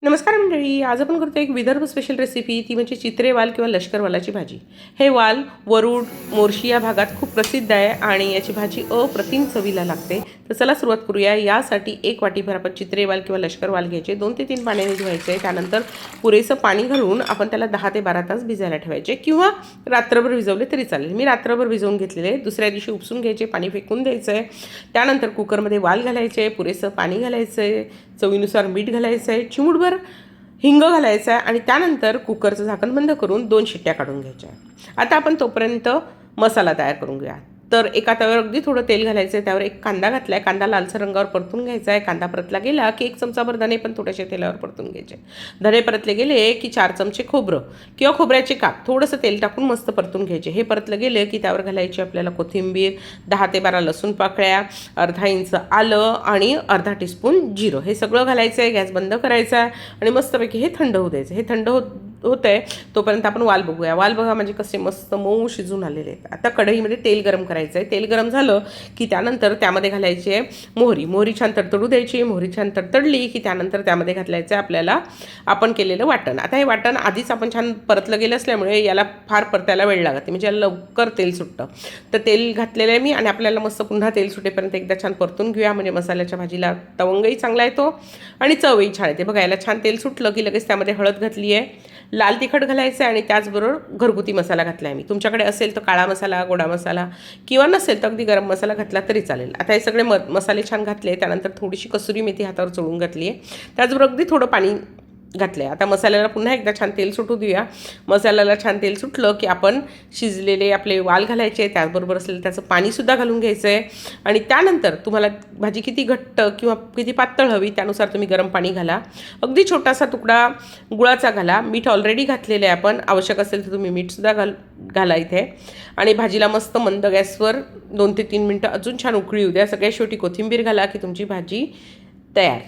नमस्कार मंडळी, आज आपण करतो एक विदर्भ स्पेशल रेसिपी, ती म्हणजे चित्रे वाल किंवा लष्कर वालाची भाजी। हे वाल वरुड मोर्शी या भागात खूप प्रसिद्ध आहे आणि याची भाजी अप्रतिम चवीला लागते। तर चला सुरुवात करूया। यासाठी एक वाटीभर आपण चित्रे वाल किंवा लष्कर वाल घ्यायचे, 2 ते 3 पाण्याने धुवायचे। त्यानंतर पुरेसं पाणी घालून आपण त्याला 10 ते 12 तास भिजायला ठेवायचे किंवा रात्रभर भिजवले तरी चालेल। मी रात्रभर भिजवून घेतलेले, दुसऱ्या दिवशी उपसून घ्यायचे, पाणी फेकून द्यायचं। त्यानंतर कुकरमध्ये वाल घालायचे, पुरेसं पाणी घालायचं, चवीनुसार मीठ घालायचं, चिमूटभर हिंग घालायचं आहे आणि त्यानंतर कुकरचं झाकण बंद करून 2 शिट्ट्या काढून घ्यायच्या। आता आपण तोपर्यंत मसाला तयार करून घेऊया। तर एका तव्यावर अगदी थोडं तेल घालायचं आहे, त्यावर एक कांदा घातला आहे, कांदा लालसर रंगावर परतून घ्यायचा आहे। कांदा परतला गेला की 1 चमचाभर धणे पण थोडेसे तेलावर परतून घ्यायचे। धणे परतले गेले की 4 चमचे खोबरं किंवा खोबऱ्याचे काप थोडंसं तेल टाकून मस्त परतून घ्यायचे। हे परतलं गेलं की त्यावर घालायची आपल्याला कोथिंबीर, 10 ते 12 लसूण पाकळ्या, अर्धा इंच आलं आणि अर्धा टीस्पून जिरं, हे सगळं घालायचं आहे। गॅस बंद करायचा आहे आणि मस्तपैकी हे थंड होऊ द्यायचं। हे थंड होतंय तोपर्यंत आपण वाल बघूया। वाल बघा म्हणजे कसे मस्त मऊ शिजून आलेले आहेत। आता कढईमध्ये तेल गरम करायचं आहे। तेल गरम झालं की त्यानंतर त्यामध्ये घालायची आहे मोहरी छान तडतडू द्यायची। मोहरी छान तडतडली की त्यानंतर त्यामध्ये घालायचं आहे आपल्याला आपण केलेलं वाटण। आता हे वाटण आधीच आपण छान परतलं गेलं असल्यामुळे याला फार परतायला वेळ लागते, म्हणजे याला लवकर तेल सुटतं। तर तेल घातलेलं आहे मी आणि आपल्याला मस्त पुन्हा तेल सुटेपर्यंत एकदा छान परतून घेऊया, म्हणजे मसाल्याच्या भाजीला तवंगही चांगला येतो आणि चवही छान येते। बघा, याला छान तेल सुटलं की लगेच त्यामध्ये हळद घातली आहे, लाल तिखट घालायचं आहे आणि त्याचबरोबर घरगुती मसाला घातला आहे मी। तुमच्याकडे असेल तर काळा मसाला, गोडा मसाला किंवा नसेल तर अगदी गरम मसाला घातला तरी चालेल। आता हे सगळे मसाले छान घातले, त्यानंतर थोडीशी कसुरी मेथी हातावर चोळून घातली आहे, त्याचबरोबर अगदी थोडं पाणी घातलं आहे। आता मसाल्याला पुन्हा एकदा छान तेल सुटू देऊया। मसाल्याला छान तेल सुटलं की आपण शिजलेले आपले वाल घालायचे, त्याचबरोबर असलेलं त्याचं पाणीसुद्धा घालून घ्यायचं आहे आणि त्यानंतर तुम्हाला भाजी किती घट्ट किंवा किती पातळ हवी त्यानुसार तुम्ही गरम पाणी घाला। अगदी छोटासा तुकडा गुळाचा घाला। मीठ ऑलरेडी घातलेलं आहे आपण, आवश्यक असेल तर तुम्ही मीठसुद्धा घाला इथे आणि भाजीला मस्त मंद गॅसवर 2 ते 3 मिनटं अजून छान उकळी येऊ द्या। सगळ्यात शेवटी कोथिंबीर घाला की तुमची भाजी तयार।